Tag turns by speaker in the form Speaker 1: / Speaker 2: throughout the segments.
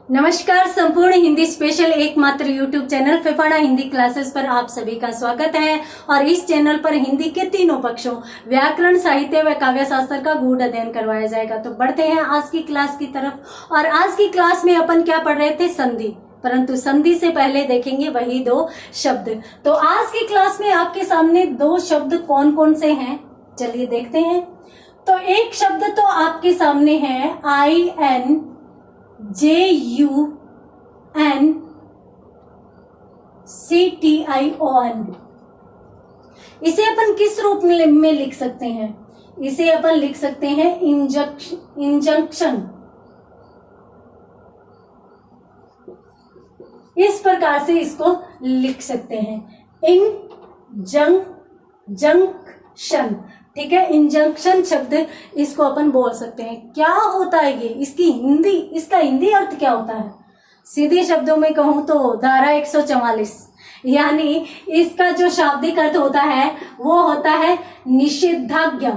Speaker 1: नमस्कार। संपूर्ण हिंदी स्पेशल एकमात्र YouTube channel Phefana Hindi classes पर आप सभी का स्वागत है। और इस चैनल पर हिंदी के तीनों पक्षों व्याकरण, साहित्य व काव्य शास्त्र का गूढ़ अध्ययन करवाया जाएगा। तो बढ़ते हैं आज की क्लास की तरफ। और आज की क्लास में अपन क्या पढ़ रहे थे? संधि। परंतु संधि से पहले देखेंगे वही दो शब्द। तो आज की क्लास में आपके सामने दो शब्द कौन कौन से हैं, चलिए देखते हैं। तो एक शब्द तो आपके सामने है INJUNCTION। इसे अपन किस रूप में लिख सकते हैं? इसे अपन लिख सकते हैं इंजंक्शन। इस प्रकार से इसको लिख सकते हैं, इंजंक्शन। ठीक है, इंजंक्शन शब्द इसको अपन बोल सकते हैं। क्या होता है ये? इसका हिंदी अर्थ क्या होता है? सीधे शब्दों में कहूं तो धारा 144, यानी इसका जो शाब्दिक अर्थ होता है वो होता है निषेधाज्ञा।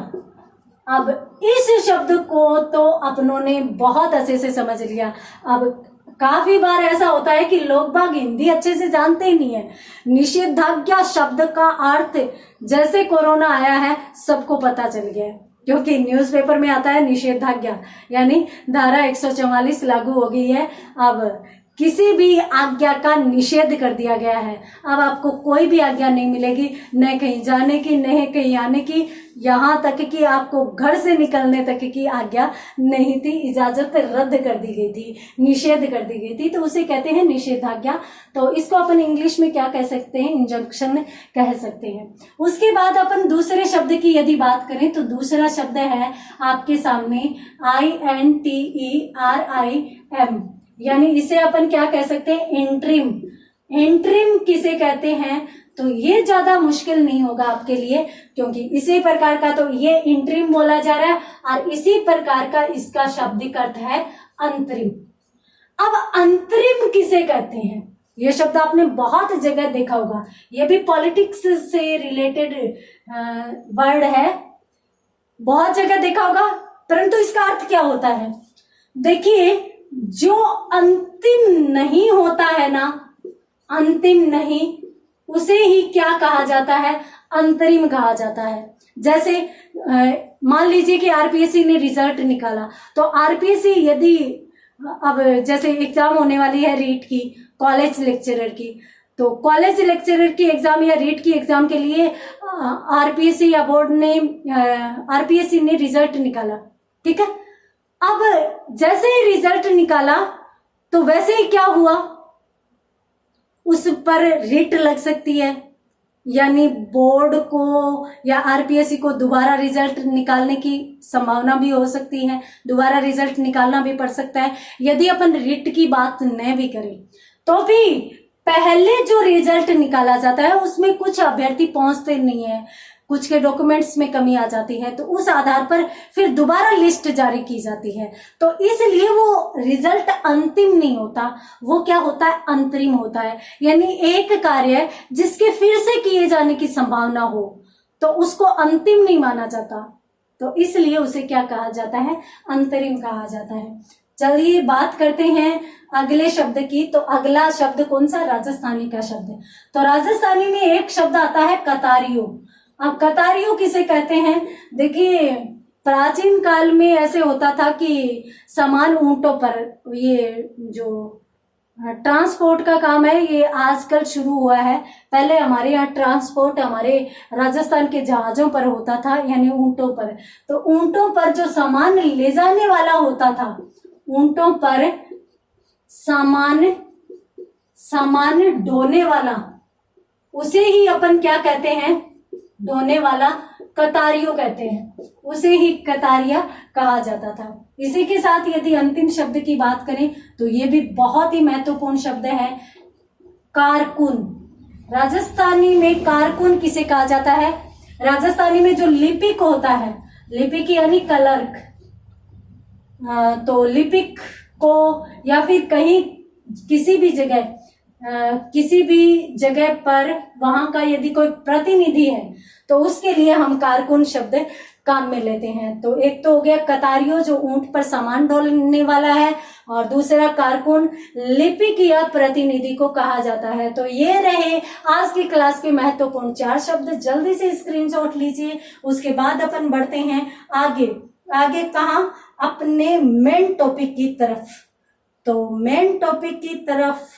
Speaker 1: अब इस शब्द को तो अपनों ने बहुत अच्छे से समझ लिया। अब काफी बार ऐसा होता है कि लोग बाग हिंदी अच्छे से जानते ही नहीं है। निषेधाज्ञा शब्द का अर्थ जैसे कोरोना आया है सबको पता चल गया है, क्योंकि न्यूज़पेपर में आता है निषेधाज्ञा, यानी धारा 144 लागू हो गई है। अब किसी भी आज्ञा का निषेध कर दिया गया है। अब आपको कोई भी आज्ञा नहीं मिलेगी, न कहीं जाने की, न कहीं आने की, यहाँ तक कि आपको घर से निकलने तक की आज्ञा नहीं थी। इजाजत रद्द कर दी गई थी, निषेध कर दी गई थी, तो उसे कहते हैं निषेधाज्ञा। तो इसको अपन इंग्लिश में क्या कह सकते हैं? इंजंक्शन कह सकते हैं। उसके बाद अपन दूसरे शब्द की यदि बात करें तो दूसरा शब्द है आपके सामने INTERIM, यानी इसे अपन क्या कह सकते हैं? इंट्रीम। इंट्रीम किसे कहते हैं? तो ये ज्यादा मुश्किल नहीं होगा आपके लिए, क्योंकि इसी प्रकार का तो ये इंट्रीम बोला जा रहा है और इसी प्रकार का इसका शाब्दिक अर्थ है अंतरिम। अब अंतरिम किसे कहते हैं? ये शब्द आपने बहुत जगह देखा होगा। ये भी पॉलिटिक्स से रिलेटेड वर्ड है, बहुत जगह देखा होगा। परंतु इसका अर्थ क्या होता है? देखिए, जो अंतिम नहीं होता है ना, अंतिम नहीं, उसे ही क्या कहा जाता है? अंतरिम कहा जाता है। जैसे मान लीजिए कि आरपीएससी ने रिजल्ट निकाला, तो आरपीएससी यदि अब जैसे एग्जाम होने वाली है रीट की, कॉलेज लेक्चरर की, तो कॉलेज लेक्चरर की एग्जाम या रीट की एग्जाम के लिए आरपीएससी या बोर्ड ने आरपीएससी ने रिजल्ट निकाला। ठीक है, अब जैसे ही रिजल्ट निकाला तो वैसे ही क्या हुआ, उस पर रिट लग सकती है, यानी बोर्ड को या आरपीएससी को दोबारा रिजल्ट निकालने की संभावना भी हो सकती है, दोबारा रिजल्ट निकालना भी पड़ सकता है। यदि अपन रिट की बात न भी करें तो भी पहले जो रिजल्ट निकाला जाता है उसमें कुछ अभ्यर्थी पहुंचते नहीं है, कुछ के डॉक्यूमेंट्स में कमी आ जाती है, तो उस आधार पर फिर दोबारा लिस्ट जारी की जाती है। तो इसलिए वो रिजल्ट अंतिम नहीं होता, वो क्या होता है? अंतरिम होता है। यानी एक कार्य जिसके फिर से किए जाने की संभावना हो तो उसको अंतिम नहीं माना जाता, तो इसलिए उसे क्या कहा जाता है? अंतरिम कहा जाता है। चलिए बात करते हैं अगले शब्द की। तो अगला शब्द कौन सा? राजस्थानी का शब्द। तो राजस्थानी में एक शब्द आता है कतारियो। अब कतारियों किसे कहते हैं? देखिए, प्राचीन काल में ऐसे होता था कि सामान ऊंटों पर, ये जो ट्रांसपोर्ट का काम है ये आजकल शुरू हुआ है। पहले हमारे यहाँ ट्रांसपोर्ट हमारे राजस्थान के जहाजों पर होता था, यानी ऊंटों पर। तो ऊंटों पर जो सामान ले जाने वाला होता था, ऊंटों पर सामान ढोने वाला, उसे ही अपन क्या कहते हैं? ढोने वाला, कतारियो कहते हैं, उसे ही कतारिया कहा जाता था। इसी के साथ यदि अंतिम शब्द की बात करें तो ये भी बहुत ही महत्वपूर्ण शब्द है, कारकुन। राजस्थानी में कारकुन किसे कहा जाता है? राजस्थानी में जो लिपिक होता है, लिपिक यानी क्लर्क, तो लिपिक को या फिर कहीं किसी भी जगह किसी भी जगह पर वहां का यदि कोई प्रतिनिधि है तो उसके लिए हम कारकुन शब्द काम में लेते हैं। तो एक तो हो गया कतारियो जो ऊंट पर सामान ढोने वाला है, और दूसरा कारकुन लिपिक या प्रतिनिधि को कहा जाता है। तो ये रहे आज की क्लास के महत्वपूर्ण 4 शब्द। जल्दी से स्क्रीनशॉट लीजिए, उसके बाद अपन बढ़ते हैं आगे। आगे कहाँ? अपने मेन टॉपिक की तरफ। तो मेन टॉपिक की तरफ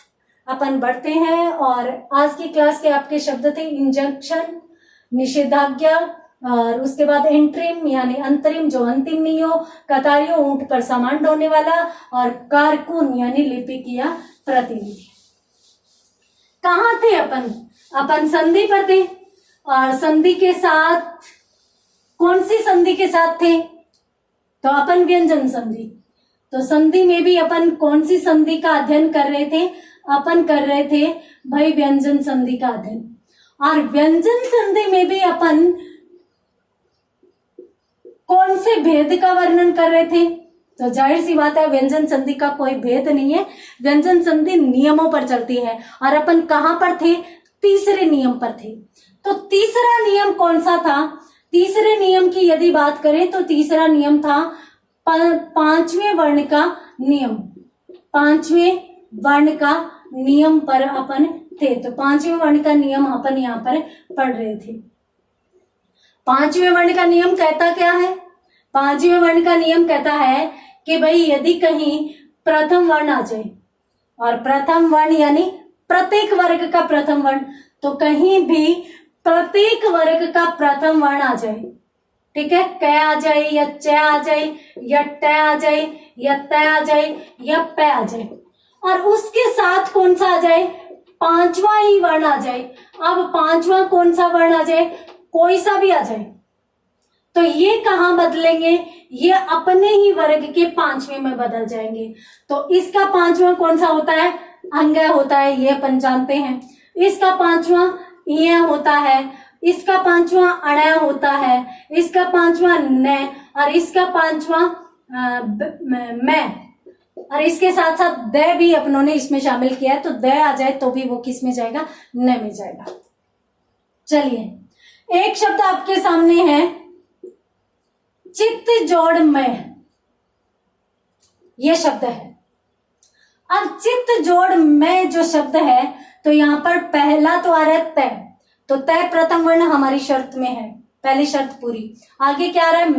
Speaker 1: अपन बढ़ते हैं, और आज की क्लास के आपके शब्द थे इंजंक्शन, निषेधाज्ञा, और उसके बाद इंट्रीम यानी अंतरिम जो अंतिम नहीं हो, कतारियो ऊंट पर सामान ढोने वाला, और कारकुन यानी लिपिक या प्रतिनिधि। कहाँ थे अपन? अपन संधि पर थे, और संधि के साथ कौन सी संधि के साथ थे? तो अपन व्यंजन संधि। तो संधि में भी अपन कौन सी संधि का अध्ययन कर रहे थे? अपन कर रहे थे भाई व्यंजन संधि का अध्ययन। और व्यंजन संधि में भी अपन कौन से भेद का वर्णन कर रहे थे? तो जाहिर सी बात है व्यंजन संधि का कोई भेद नहीं है, व्यंजन संधि नियमों पर चलती है। और अपन कहां पर थे? तीसरे नियम पर थे। तो तीसरा नियम कौन सा था? तीसरे नियम की यदि बात करें तो तीसरा नियम था पांचवें वर्ण का नियम। पांचवें वर्ण का नियम पर अपन थे। तो पांचवें वर्ण का नियम अपन यहाँ पर पढ़ रहे थे। पांचवें वर्ण का नियम कहता क्या है? पांचवें वर्ण का नियम कहता है कि भाई यदि कहीं प्रथम वर्ण आ जाए, और प्रथम वर्ण यानी प्रत्येक वर्ग का प्रथम वर्ण, तो कहीं भी प्रत्येक वर्ग का प्रथम वर्ण आ जाए, ठीक है, क आ जाए या च आ जाए या ट आ जाए या त आ जाए या प आ जाए, और उसके साथ कौन सा आ जाए? पांचवा ही वर्ण आ जाए। अब पांचवा कौन सा वर्ण आ जाए? कोई सा भी आ जाए। तो ये कहाँ बदलेंगे? ये अपने ही वर्ग के पांचवें में बदल जाएंगे। तो इसका पांचवा कौन सा होता है? अंग होता है, ये अपन जानते हैं। इसका पांचवा य होता है, इसका पांचवा अण होता है, इसका पांचवा न, और इसका पांचवा मैं, और इसके साथ साथ द भी अपनों ने इसमें शामिल किया है। तो द आ जाए तो भी वो किस में जाएगा? न में जाएगा। चलिए एक शब्द आपके सामने है चित्त जोड़ में, ये शब्द है। अब चित्त जोड़ में जो शब्द है, तो यहां पर पहला तो आ रहा है तय। तो तय प्रथम वर्ण हमारी शर्त में है, पहली शर्त पूरी। आगे क्या आ रहा है?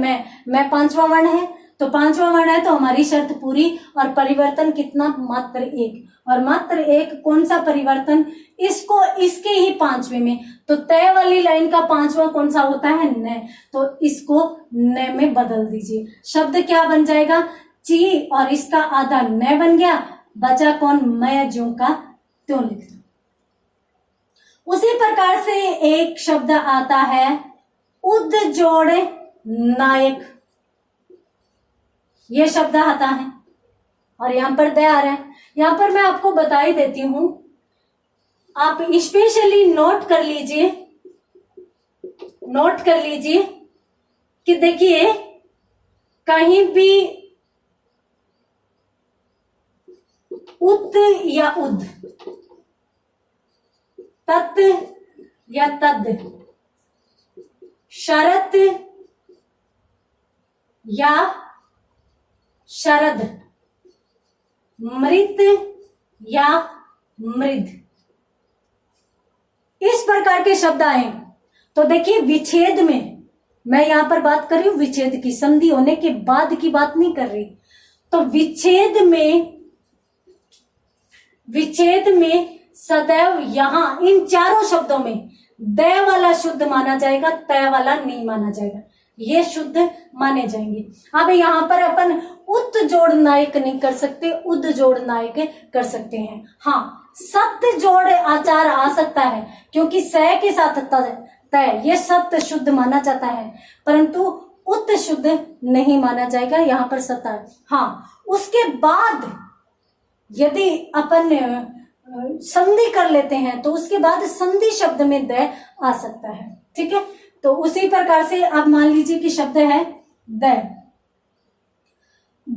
Speaker 1: मैं पांचवा वर्ण है, तो पांचवा वर्ण है तो हमारी शर्त पूरी। और परिवर्तन कितना? मात्र एक। और मात्र एक कौन सा परिवर्तन? इसको इसके ही पांचवे में। तो तय वाली लाइन का पांचवा कौन सा होता है? न। तो इसको न में बदल दीजिए। शब्द क्या बन जाएगा? ची, और इसका आधा न बन गया, बचा कौन? मैं ज्यों का त्यों लिख दो। उसी प्रकार से एक शब्द आता है उद जोड़ नायक, ये शब्द आता है, और यहां पर दे आ रहा है। यहां पर मैं आपको बता ही देती हूं, आप स्पेशली नोट कर लीजिए, नोट कर लीजिए कि देखिए कहीं भी उत या उद, तत् या तद, शरत या शरद, मृत या मृद, इस प्रकार के शब्द आए। तो देखिए विच्छेद में, मैं यहां पर बात कर रही हूं विच्छेद की, संधि होने के बाद की बात नहीं कर रही। तो विच्छेद में सदैव यहां इन चारों शब्दों में द वाला शुद्ध माना जाएगा, तय वाला नहीं माना जाएगा, ये शुद्ध माने जाएंगे। अब यहां पर अपन उत जोड़ नायक नहीं कर सकते, उद जोड़ नायक कर सकते हैं। हाँ, सत्य जोड़ आचार आ सकता है, क्योंकि स के साथ तय, ये सत्य शुद्ध माना जाता है, परंतु उत शुद्ध नहीं माना जाएगा, यहाँ पर सत्ता है। हाँ, उसके बाद यदि अपन संधि कर लेते हैं तो उसके बाद संधि शब्द में द आ सकता है, ठीक है। तो उसी प्रकार से अब मान लीजिए कि शब्द है द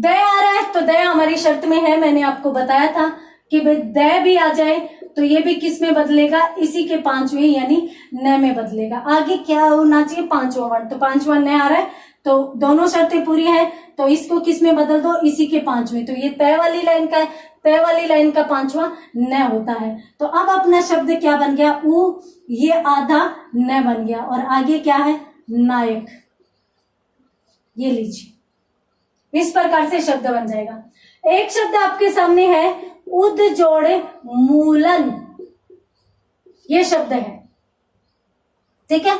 Speaker 1: आ रहा है, तो द हमारी शर्त में है, मैंने आपको बताया था कि द भी आ जाए तो ये भी किस में बदलेगा, इसी के पांचवें यानी न में बदलेगा। आगे क्या होना चाहिए, पांचवा वर्ण, तो पांचवा न आ रहा है तो दोनों शर्तें पूरी है, तो इसको किस में बदल दो, इसी के पांचवें। तो ये तय वाली लाइन का है, तय वाली लाइन का पांचवा न होता है। तो अब अपना शब्द क्या बन गया, ऊ, ये आधा न बन गया, और आगे क्या है, नायक। ये लीजिए, इस प्रकार से शब्द बन जाएगा। एक शब्द आपके सामने है उद जोड़े मूलन, ये शब्द है, ठीक है।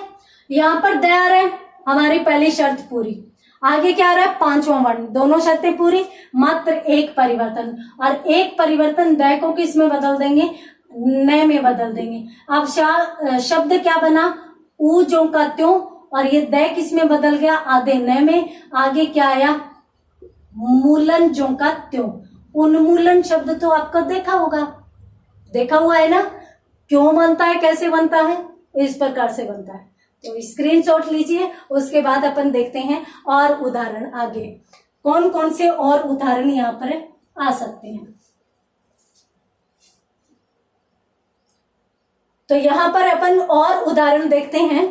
Speaker 1: यहां पर द आ रहा है, हमारी पहली शर्त पूरी। आगे क्या आ रहा है, पांचवा वर्ण, दोनों शर्तें पूरी, मात्र एक परिवर्तन, और एक परिवर्तन द को किस में बदल देंगे, न में बदल देंगे। अब शब्द क्या बना, ऊ जो का त्यों, और ये द किस में बदल गया, आधे न में। आगे क्या आया, मूलन जो का त्यों। उन्मूलन शब्द तो आपको देखा होगा, देखा हुआ है ना, क्यों बनता है, कैसे बनता है, इस प्रकार से बनता है। तो स्क्रीनशॉट लीजिए, उसके बाद अपन देखते हैं और उदाहरण आगे कौन कौन से और उदाहरण यहाँ पर आ सकते हैं। तो यहाँ पर अपन और उदाहरण देखते हैं।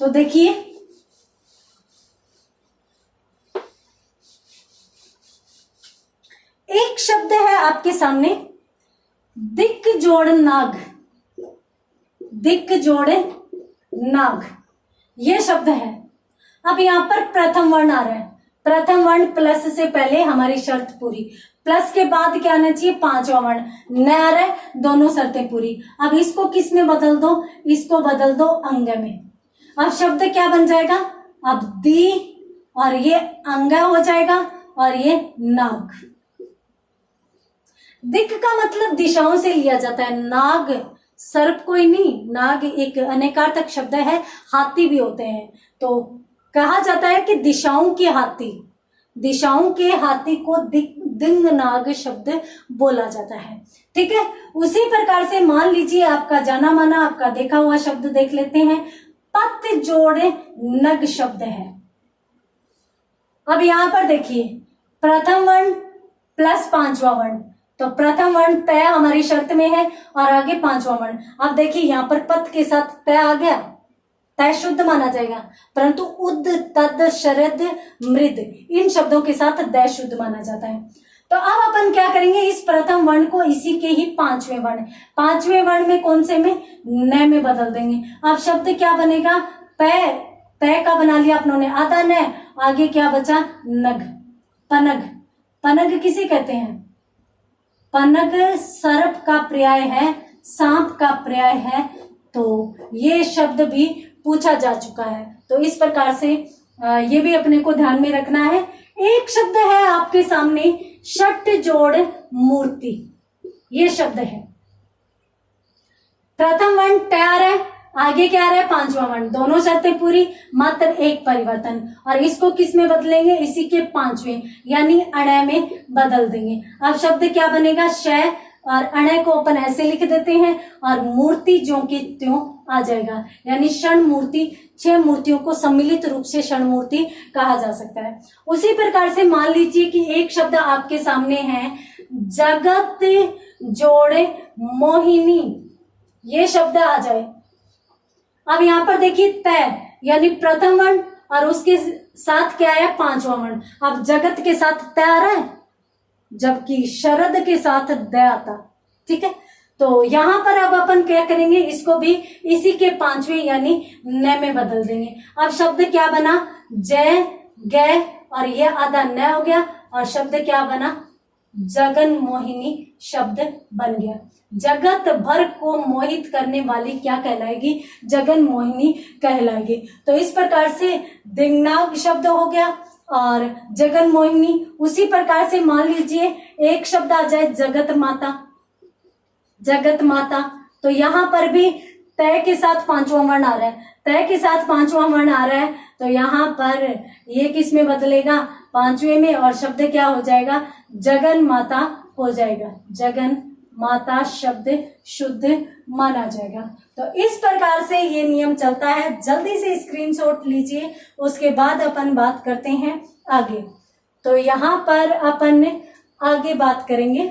Speaker 1: तो देखिए, एक शब्द है आपके सामने, दिक जोड़ नाग, दिक जोड़े नाग, ये शब्द है। अब यहां पर प्रथम वर्ण आ रहा है, प्रथम वर्ण प्लस से पहले हमारी शर्त पूरी, प्लस के बाद क्या आना चाहिए, पांचवा वर्ण, न आ रहा है, दोनों शर्तें पूरी। अब इसको किस में बदल दो, इसको बदल दो अंग में। अब शब्द क्या बन जाएगा, अब दी, और ये अंग हो जाएगा, और ये नाग। दिक का मतलब दिशाओं से लिया जाता है, नाग सर्प कोई नहीं, नाग एक अनेकार्थक शब्द है, हाथी भी होते हैं। तो कहा जाता है कि दिशाओं के हाथी, दिशाओं के हाथी को दिंग नाग शब्द बोला जाता है, ठीक है। उसी प्रकार से मान लीजिए आपका जाना माना, आपका देखा हुआ शब्द देख लेते हैं, पत जोड़े नग शब्द है। अब यहां पर देखिए, प्रथम वर्ण प्लस पांचवा वर्ण, तो प्रथम वर्ण तय हमारी शर्त में है, और आगे पांचवा वर्ण। अब देखिए यहां पर पत के साथ तय आ गया, तय शुद्ध माना जाएगा, परंतु उद, तद, शरद, मृद, इन शब्दों के साथ द शुद्ध माना जाता है। तो अब अपन क्या करेंगे, इस प्रथम वर्ण को इसी के ही पांचवें वर्ण, पांचवें वर्ण में कौन से में, न में बदल देंगे। अब शब्द क्या बनेगा, पै, पै का बना लिया अपनों ने, आधा न, आगे क्या बचा, नग, पनग। पनग किसे कहते हैं, पनग सर्प का पर्याय है, सांप का पर्याय है, तो ये शब्द भी पूछा जा चुका है। तो इस प्रकार से ये भी अपने को ध्यान में रखना है। एक शब्द है आपके सामने, षट जोड़ मूर्ति, ये शब्द है। प्रथम वर्ण तैयार है, आगे क्या आ रहा है, पांचवा वर्ण, दोनों शर्तें पूरी, मात्र एक परिवर्तन, और इसको किस में बदलेंगे, इसी के पांचवें यानी अणय में बदल देंगे। अब शब्द क्या बनेगा, शय, और अणय को अपन ऐसे लिख देते हैं, और मूर्ति जो की त्यों आ जाएगा, यानी क्षण मूर्ति, 6 मूर्तियों को सम्मिलित रूप से क्षण मूर्ति कहा जा सकता है। उसी प्रकार से मान लीजिए कि एक शब्द आपके सामने है, जगत जोड़े मोहिनी, ये शब्द आ जाए। अब यहां पर देखिए तय यानी प्रथम वर्ण, और उसके साथ क्या है, पांचवा वर्ण। अब जगत के साथ तय आ रहा है, जबकि शरद के साथ द आता, ठीक है। तो यहां पर अब अपन क्या करेंगे, इसको भी इसी के पांचवें यानी न में बदल देंगे। अब शब्द क्या बना, जय, गय, और ये आधा न हो गया, और शब्द क्या बना, जगन मोहिनी शब्द बन गया। जगत भर को मोहित करने वाली क्या कहलाएगी, जगन मोहिनी कहलाएगी। तो इस प्रकार से दिंगनाग शब्द हो गया और जगन मोहिनी। उसी प्रकार से मान लीजिए एक शब्द आ जाए, जगत माता, जगत माता, तो यहां पर भी तय के साथ पांचवा वर्ण आ रहा है, तय के साथ पांचवा वर्ण आ रहा है, तो यहां पर ये किस में बदलेगा, पांचवे में, और शब्द क्या हो जाएगा, जगन माता हो जाएगा। जगन माता शब्द शुद्ध माना जाएगा। तो इस प्रकार से ये नियम चलता है। जल्दी से स्क्रीनशॉट लीजिए, उसके बाद अपन बात करते हैं आगे। तो यहां पर अपन आगे बात करेंगे।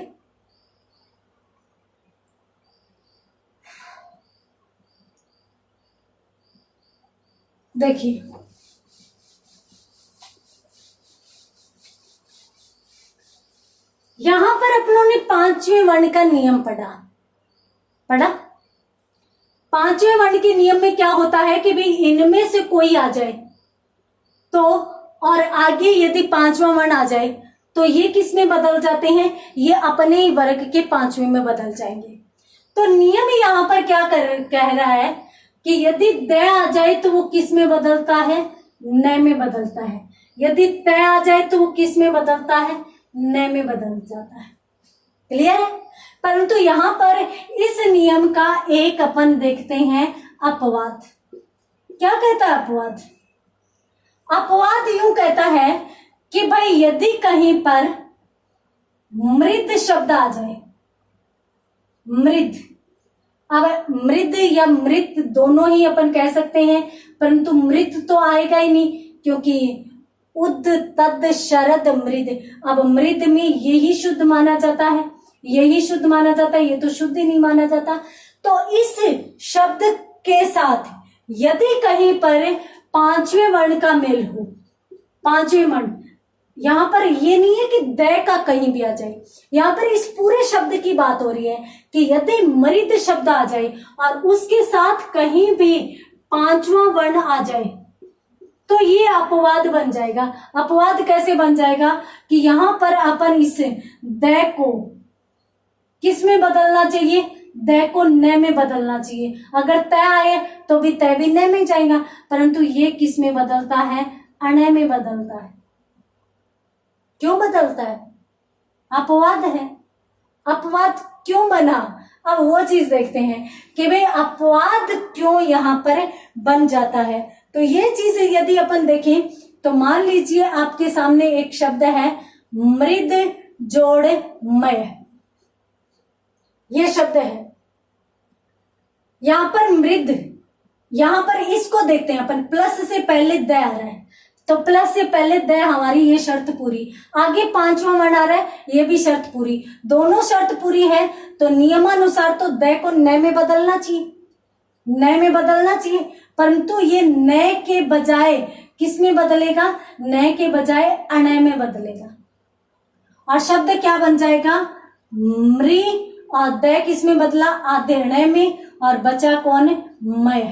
Speaker 1: देखिए, यहां पर अपनों ने पांचवें वर्ण का नियम पढ़ा। पांचवें वर्ण के नियम में क्या होता है कि भाई इनमें से कोई आ जाए तो, और आगे यदि पांचवा वर्ण आ जाए तो ये किस में बदल जाते हैं, ये अपने ही वर्ग के पांचवें में बदल जाएंगे। तो नियम यहां पर क्या कह रहा है कि यदि द आ जाए तो वो किस में बदलता है, न में बदलता है। यदि त आ जाए तो वो किस में बदलता है, न में बदल जाता है। क्लियर है। परंतु यहां पर इस नियम का एक अपन देखते हैं अपवाद। क्या कहता है अपवाद? अपवाद यूं कहता है कि भाई यदि कहीं पर मृद शब्द आ जाए, मृद, अब मृद या मृत दोनों ही अपन कह सकते हैं, परंतु मृत तो आएगा ही नहीं, क्योंकि उद तद शरद मृद, अब मृद में यही शुद्ध माना जाता है, यही शुद्ध माना जाता है, ये तो शुद्ध ही नहीं माना जाता। तो इस शब्द के साथ यदि कहीं पर पांचवें वर्ण का मेल हो, पांचवें वर्ण, यहां पर ये नहीं है कि द का कहीं भी आ जाए, यहां पर इस पूरे शब्द की बात हो रही है कि यदि मृद शब्द आ जाए और उसके साथ कहीं भी पांचवा वर्ण आ जाए तो ये अपवाद बन जाएगा। अपवाद कैसे बन जाएगा कि यहां पर अपन इस द को किस में बदलना चाहिए, द को न में बदलना चाहिए। अगर त आए तो भी त भी न में जाएगा, परंतु ये किस में बदलता है, अण में बदलता है। क्यों बदलता है? अपवाद है। अपवाद क्यों बना, अब वो चीज देखते हैं कि भाई अपवाद क्यों यहां पर बन जाता है। तो ये चीज यदि अपन देखें तो मान लीजिए आपके सामने एक शब्द है मृद जोड़ मय, ये शब्द है। यहां पर मृद, यहां पर इसको देखते हैं अपन, प्लस से पहले द आ रहा है तो प्लस से पहले द हमारी ये शर्त पूरी, आगे पांचवा वर्ण आ रहा है ये भी शर्त पूरी, दोनों शर्त पूरी है तो नियमानुसार तो द को न में बदलना चाहिए, न में बदलना चाहिए। परंतु ये न के बजाय किस में बदलेगा, न के बजाय अण में बदलेगा और शब्द क्या बन जाएगा, मृ, और द किस में बदला, आधे अण में, और बचा कौन, मय।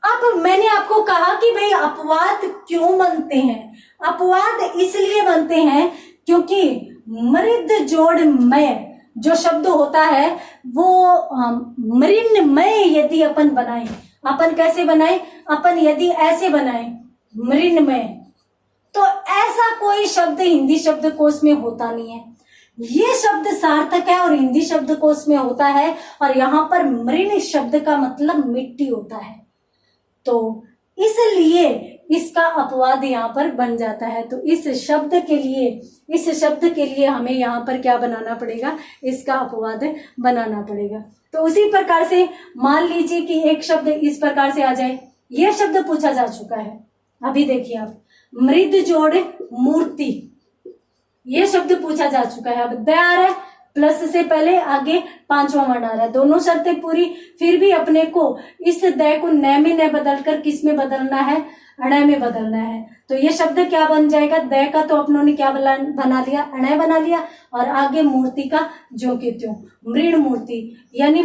Speaker 1: अब मैंने आपको कहा कि भाई अपवाद क्यों बनते हैं। अपवाद इसलिए बनते हैं क्योंकि मृद जोड़ मय जो शब्द होता है वो मृन्मय यदि अपन बनाए, अपन कैसे बनाए, अपन यदि ऐसे बनाए मृन्मय, तो ऐसा कोई शब्द हिंदी शब्दकोश में होता नहीं है। ये शब्द सार्थक है और हिंदी शब्दकोश में होता है, और यहाँ पर मृण शब्द का मतलब मिट्टी होता है, तो इसलिए इसका अपवाद यहाँ पर बन जाता है। तो इस शब्द के लिए हमें यहाँ पर क्या बनाना पड़ेगा, इसका अपवाद बनाना पड़ेगा। तो उसी प्रकार से मान लीजिए कि एक शब्द इस प्रकार से आ जाए, यह शब्द पूछा जा चुका है, अभी देखिए आप, मृद जोड़ मूर्ति, ये शब्द पूछा जा चुका है। अब द आ रहा है, प्लस से पहले आगे पांचवा वर्ण आ रहा है, दोनों शर्तें पूरी, फिर भी अपने को इस द को न में न बदलकर किस में बदलना है, अण में बदलना है। तो ये शब्द क्या बन जाएगा, द का तो अपनों ने क्या बना लिया, अण बना लिया, और आगे मूर्ति का जो के त्यों, मृण मूर्ति। यानी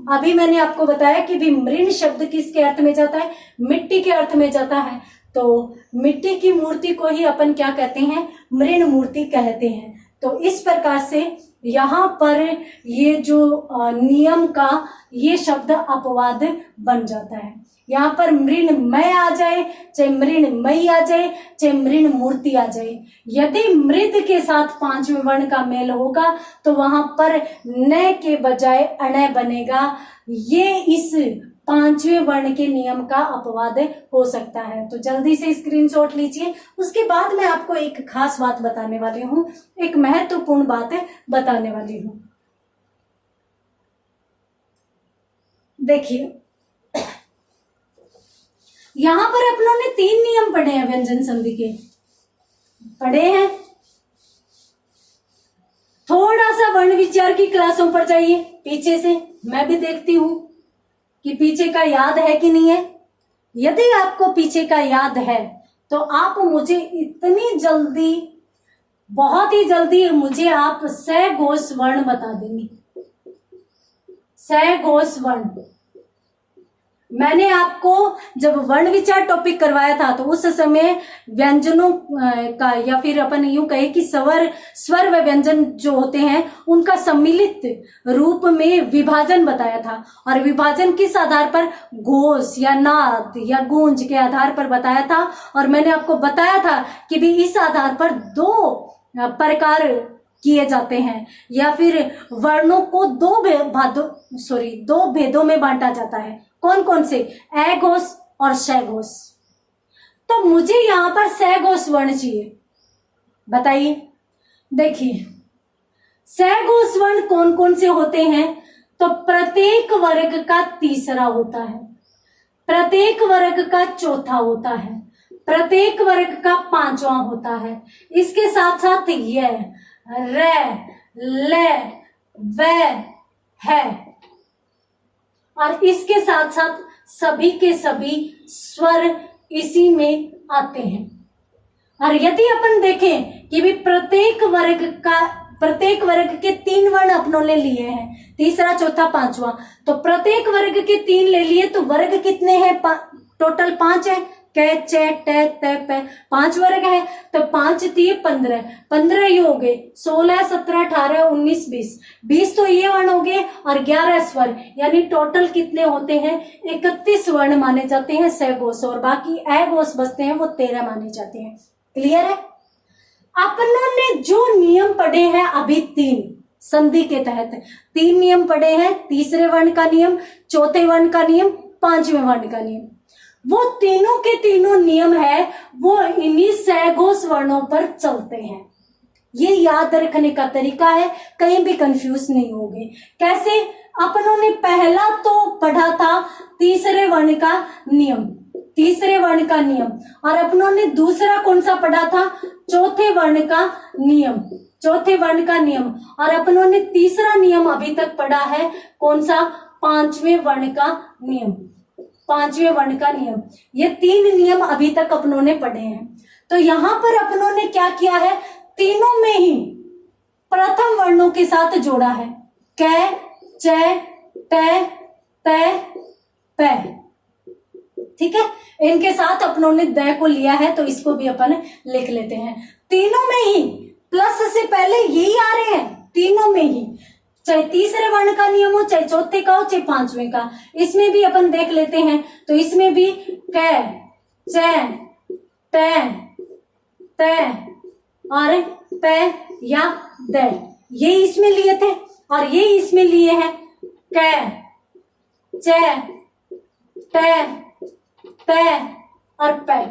Speaker 1: अभी मैंने आपको बताया कि भी मृण शब्द किसके अर्थ में जाता है, मिट्टी के अर्थ में जाता है। तो मिट्टी की मूर्ति को ही अपन क्या कहते हैं, मृण मूर्ति कहते हैं। तो इस प्रकार से यहाँ पर ये जो नियम का ये शब्द अपवाद बन जाता है। यहाँ पर मृण्मय आ जाए, चाहे मृण्मयी आ जाए, चाहे मृण मूर्ति आ जाए, यदि मृद के साथ पांचवें वर्ण का मेल होगा तो वहां पर न के बजाय अण बनेगा। ये इस पांचवें वर्ण के नियम का अपवाद हो सकता है। तो जल्दी से स्क्रीनशॉट लीजिए। उसके बाद मैं आपको एक खास बात बताने वाली हूँ, एक महत्वपूर्ण बात बताने वाली हूँ। देखिए, यहां पर अपनों ने 3 नियम पढ़े हैं व्यंजन संधि के? पढ़े हैं? थोड़ा सा वर्ण विचार की क्लासों पर जाइए पीछे से, मैं भी देखती हूं कि पीछे का याद है कि नहीं है। यदि आपको पीछे का याद है तो आप मुझे इतनी जल्दी, बहुत ही जल्दी मुझे आप सघोष वर्ण बता देंगे। सघोष वर्ण, मैंने आपको जब वर्ण विचार टॉपिक करवाया था तो उस समय व्यंजनों का, या फिर अपन यूं कहे कि स्वर व व्यंजन जो होते हैं उनका सम्मिलित रूप में विभाजन बताया था। और विभाजन किस आधार पर? घोष या नाद या गूंज के आधार पर बताया था। और मैंने आपको बताया था कि भी इस आधार पर दो प्रकार किए जाते हैं, या फिर वर्णों को दो भेदों में बांटा जाता है। कौन कौन से? अघोष और सघोष। तो मुझे यहां पर सघोष वर्ण चाहिए, बताइए। देखिए सघोष वर्ण कौन कौन से होते हैं? तो प्रत्येक वर्ग का तीसरा होता है, प्रत्येक वर्ग का चौथा होता है, प्रत्येक वर्ग का पांचवा होता है। इसके साथ साथ य, र, ल, व है, और इसके साथ साथ सभी के सभी स्वर इसी में आते हैं। और यदि अपन देखें कि भी प्रत्येक वर्ग के 3 वर्ण अपनों ने लिए हैं, तीसरा चौथा पांचवा, तो प्रत्येक वर्ग के 3 ले लिए तो वर्ग कितने हैं? टोटल 5 है। क, च, ट, त, प, 5 वर्ग है। तो 5 3 15, 15 ये हो गए, 16 17 18 19 20, 20 तो ये वर्ण हो गए और 11 स्वर, यानी टोटल कितने होते हैं? 31 वर्ण माने जाते हैं सघोष, और बाकी अघोष बचते हैं वो 13 माने जाते हैं। क्लियर है? अपनों ने जो नियम पढ़े हैं अभी 3 संधि के तहत 3 नियम पढ़े हैं, तीसरे वर्ण का नियम, चौथे वर्ण का नियम, पांचवें वर्ण का नियम, वो तीनों के तीनों नियम है वो इन्हीं सघोष वर्णों पर चलते हैं। ये याद रखने का तरीका है, कहीं भी कंफ्यूज नहीं होगे। कैसे? अपनों ने पहला तो पढ़ा था तीसरे वर्ण का नियम, तीसरे वर्ण का नियम, और अपनों ने दूसरा कौन सा पढ़ा था? चौथे वर्ण का नियम, चौथे वर्ण का नियम, और अपनों ने तीसरा नियम अभी तक पढ़ा है कौन सा? पांचवें वर्ण का नियम, पांचवें वर्ण का नियम। ये 3 नियम अभी तक अपनों ने पढ़े हैं। तो यहां पर अपनों ने क्या किया है? तीनों में ही प्रथम वर्णों के साथ जोड़ा है, क, च, ट, त, प। ठीक है, इनके साथ अपनों ने द को लिया है, तो इसको भी अपन लिख लेते हैं। तीनों में ही प्लस से पहले यही आ रहे हैं, तीनों में ही, चाहे तीसरे वर्ण का नियम हो, चाहे चौथे का हो, चाहे पांचवें का। इसमें भी अपन देख लेते हैं, तो इसमें भी क, च, ट, त और प या द, ये इसमें लिए थे और ये इसमें लिए हैं, क, च, ट, त और प,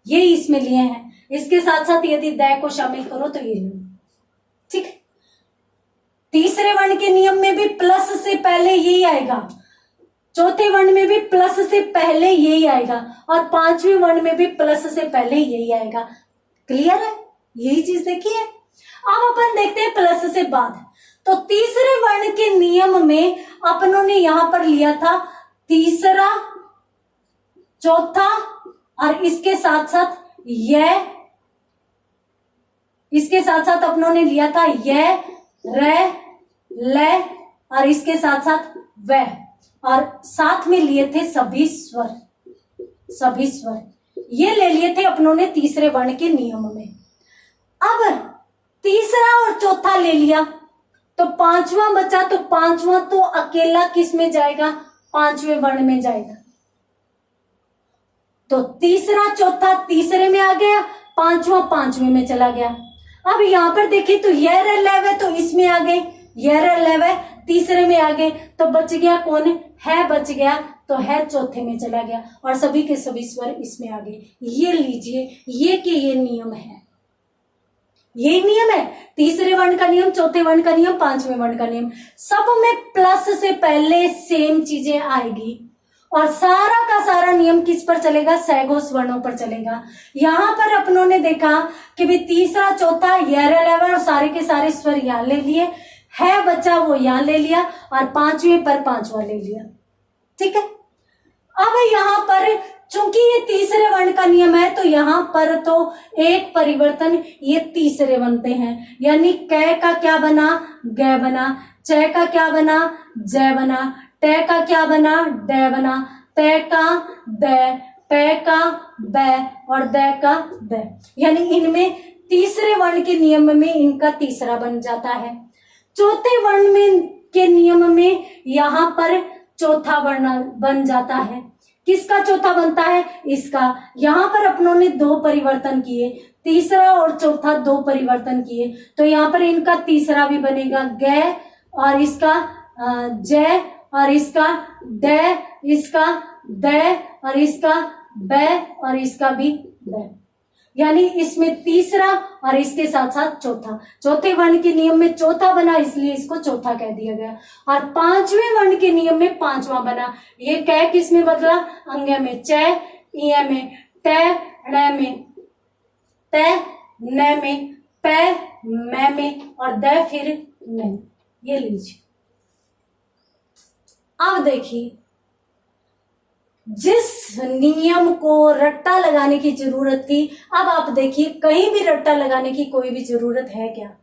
Speaker 1: ये इसमें लिए हैं। इसके साथ साथ यदि द को शामिल करो तो ये लो। ठीक है, तीसरे वर्ण के नियम में भी प्लस से पहले यही आएगा, चौथे वर्ण में भी प्लस से पहले यही आएगा, और पांचवें वर्ण में भी प्लस से पहले यही आएगा। क्लियर है? यही चीज देखिए। अब अपन देखते हैं प्लस से बाद। तो तीसरे वर्ण के नियम में अपनों ने यहां पर लिया था तीसरा, चौथा, और इसके साथ साथ इसके साथ साथ अपनों ने लिया था य, र, ल, और इसके साथ साथ व, और साथ में लिए थे सभी स्वर, सभी स्वर ये ले लिए थे अपनों ने तीसरे वर्ण के नियम में। अब तीसरा और चौथा ले लिया तो पांचवा बचा, तो पांचवा तो अकेला किस में जाएगा? पांचवें वर्ण में जाएगा। तो तीसरा चौथा तीसरे में आ गया, पांचवा पांचवें में चला गया। अब यहां पर देखिए तो य, र, ल, व तो इसमें आ गए, य, र, ल, व तीसरे में आ गए, तो बच गया कौन? है बच गया, तो है चौथे में चला गया, और सभी के सभी स्वर इसमें आ गए। ये लीजिए, ये के ये नियम है, यही नियम है। तीसरे वर्ण का नियम, चौथे वर्ण का नियम, पांचवें वर्ण का नियम, सब में प्लस से पहले सेम चीजें आएगी, और सारा का सारा नियम किस पर चलेगा, सहघोष वर्णों पर चलेगा। यहां पर अपनों ने देखा कि भी तीसरा चौथा येरेलेवर और सारे के सारे स्वर यहां ले लिए, है बच्चा वो यहां ले लिया और पांचवें पर पांचवा ले लिया। ठीक है, अब यहां पर चूंकि ये तीसरे वर्ण का नियम है तो यहां पर तो एक परिवर्तन ये तीसरे बनते हैं, यानी कै का क्या बना, ग बना, च का क्या बना, ज बना, ट का क्या बना, ड बना, त का द, प का ब और द का द, यानी इनमें तीसरे वर्ण के नियम में इनका तीसरा बन जाता है। चौथे वर्ण में के नियम में यहां पर चौथा वर्ण बन जाता है। किसका चौथा बनता है, इसका। यहां पर अपनों ने दो परिवर्तन किए, तीसरा और चौथा दो परिवर्तन किए, तो यहां पर इनका तीसरा भी बनेगा ग और इसका ज और इसका ड, इसका द और इसका ब और इसका भी द, यानी इसमें तीसरा और इसके साथ साथ चौथा। चौथे वर्ण के नियम में चौथा बना इसलिए इसको चौथा कह दिया गया, और पांचवें वर्ण के नियम में पांचवा बना। ये कै किस में बदला, अंग में, च इय में, ट ण में, त न में, प म में और द फिर न। ये लीजिए, अब देखिए जिस नियम को रट्टा लगाने की जरूरत थी, अब आप देखिए कहीं भी रट्टा लगाने की कोई भी जरूरत है क्या।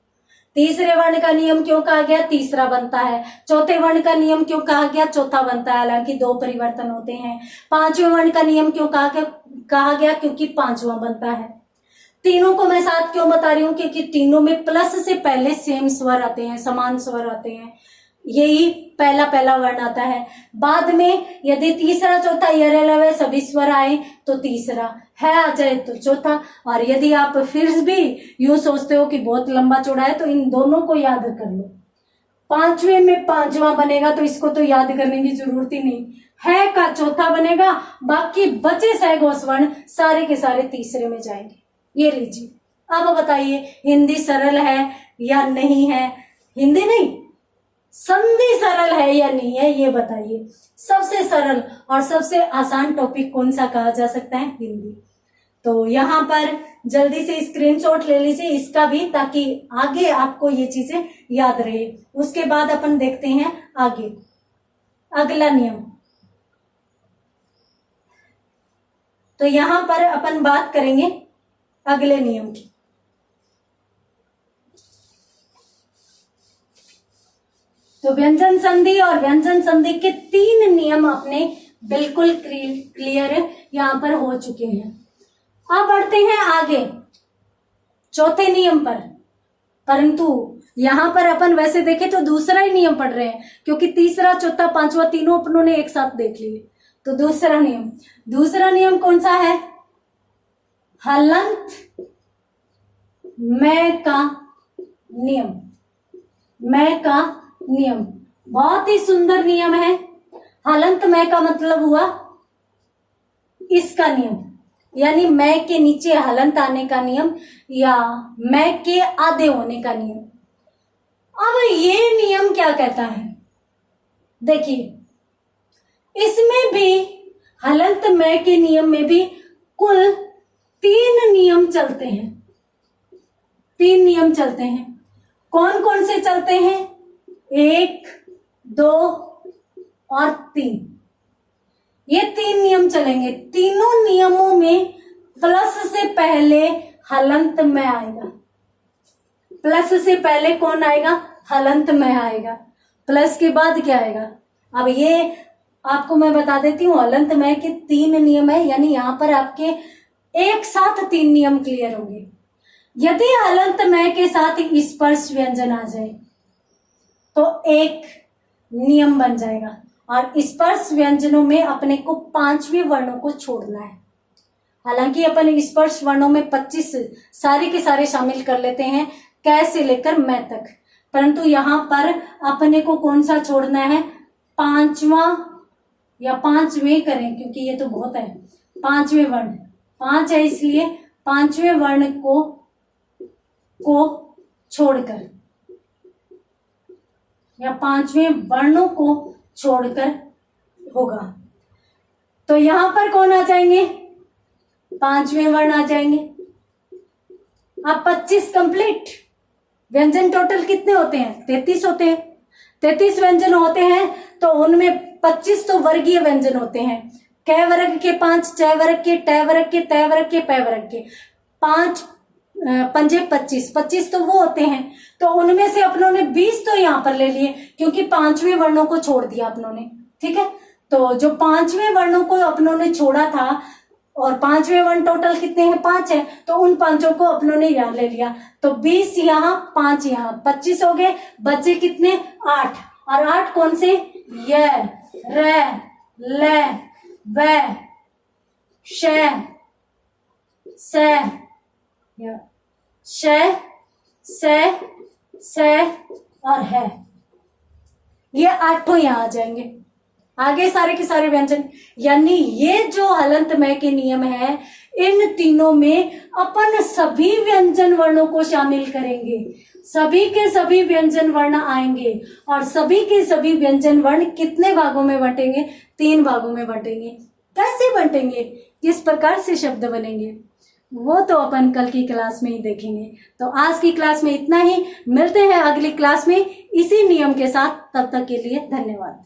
Speaker 1: तीसरे वर्ण का नियम क्यों कहा गया, तीसरा बनता है। चौथे वर्ण का नियम क्यों कहा गया, चौथा बनता है, हालांकि दो परिवर्तन होते हैं। पांचवें वर्ण का नियम क्यों कहा गया, क्योंकि पांचवा बनता है। तीनों को मैं साथ क्यों बता रही हूं, क्योंकि तीनों में प्लस से पहले सेम स्वर आते हैं, समान स्वर आते हैं, यही पहला वर्ण आता है। बाद में यदि तीसरा चौथा येरेलेवे सभी स्वर आए तो तीसरा, है आ जाए तो चौथा। और यदि आप फिर भी यूं सोचते हो कि बहुत लंबा चौड़ा है तो इन दोनों को याद कर लो। पांचवें में पांचवा बनेगा तो इसको तो याद करने की जरूरत ही नहीं, है का चौथा बनेगा, बाकी बचे सहघोष वर्ण सारे के सारे तीसरे में जाएंगे। ये लीजिए, अब बताइए हिंदी सरल है या नहीं है, हिंदी नहीं संधि सरल है या नहीं है, ये बताइए। सबसे सरल और सबसे आसान टॉपिक कौन सा कहा जा सकता है, हिंदी। तो यहाँ पर जल्दी से स्क्रीनशॉट ले लीजिए इसका भी, ताकि आगे आपको ये चीजें याद रहे। उसके बाद अपन देखते हैं आगे अगला नियम। तो यहाँ पर अपन बात करेंगे अगले नियम की। तो व्यंजन संधि और व्यंजन संधि के तीन नियम अपने बिल्कुल क्लियर यहां पर हो चुके हैं। अब बढ़ते हैं आगे चौथे नियम पर, परंतु यहां पर अपन वैसे देखें तो दूसरा ही नियम पढ़ रहे हैं, क्योंकि तीसरा चौथा पांचवा तीनों अपनों ने एक साथ देख लिए। तो दूसरा नियम कौन सा है, हलंत मैं का नियम। मैं का नियम बहुत ही सुंदर नियम है। हलंत मैं का मतलब हुआ इसका नियम, यानी मैं के नीचे हलंत आने का नियम या मैं के आधे होने का नियम। अब ये नियम क्या कहता है, देखिए इसमें भी हलंत मैं के नियम में भी कुल तीन नियम चलते हैं। कौन कौन से चलते हैं, 1, 2 और 3। ये तीन नियम चलेंगे। तीनों नियमों में प्लस से पहले हलंत में आएगा। प्लस से पहले कौन आएगा, हलंत में आएगा। प्लस के बाद क्या आएगा, अब ये आपको मैं बता देती हूँ। हलंत में के तीन नियम है, यानी यहां पर आपके एक साथ तीन नियम क्लियर होंगे। यदि हलंत में के साथ स्पर्श व्यंजन आ जाए तो एक नियम बन जाएगा, और स्पर्श व्यंजनों में अपने को पांचवें वर्णों को छोड़ना है। हालांकि अपन स्पर्श वर्णों में 25 सारे के सारे शामिल कर लेते हैं, कै से लेकर मैं तक, परंतु यहाँ पर अपने को कौन सा छोड़ना है, पांचवा या पांचवें करें, क्योंकि ये तो बहुत है। पांचवें वर्ण 5 है, इसलिए पांचवें वर्ण को छोड़कर या पांचवें वर्णों को छोड़कर होगा। तो यहां पर कौन आ जाएंगे, पांचवें वर्ण आ जाएंगे। अब 25 कंप्लीट। व्यंजन टोटल कितने होते हैं, 33 होते हैं। 33 व्यंजन होते हैं तो उनमें 25 तो वर्गीय व्यंजन होते हैं। क वर्ग के 5, च वर्ग के, ट वर्ग के, त वर्ग के, प वर्ग के। 5 पंजे 25, 25 तो वो होते हैं। तो उनमें से अपनों ने 20 तो यहां पर ले लिए क्योंकि पांचवें वर्णों को छोड़ दिया अपनों ने। ठीक है, तो जो पांचवें वर्णों को अपनों ने छोड़ा था, और पांचवें वर्ण टोटल कितने हैं, 5 है, तो उन पांचों को अपनों ने यहां ले लिया। तो 20 यहाँ, 5 यहाँ, 25 हो गए। बचे कितने, 8। और 8 कौन से, य, र, ल, व, श, स, श, स और है। ये 8 यहां आ जाएंगे। आगे सारे के सारे व्यंजन, यानी ये जो हलंत मय के नियम है, इन तीनों में अपन सभी व्यंजन वर्णों को शामिल करेंगे। सभी के सभी व्यंजन वर्ण आएंगे और सभी के सभी व्यंजन वर्ण कितने भागों में बंटेंगे, 3 भागों में बंटेंगे। कैसे बंटेंगे, किस प्रकार से शब्द बनेंगे, वो तो अपन कल की क्लास में ही देखेंगे। तो आज की क्लास में इतना ही, मिलते हैं अगली क्लास में इसी नियम के साथ। तब तक के लिए धन्यवाद।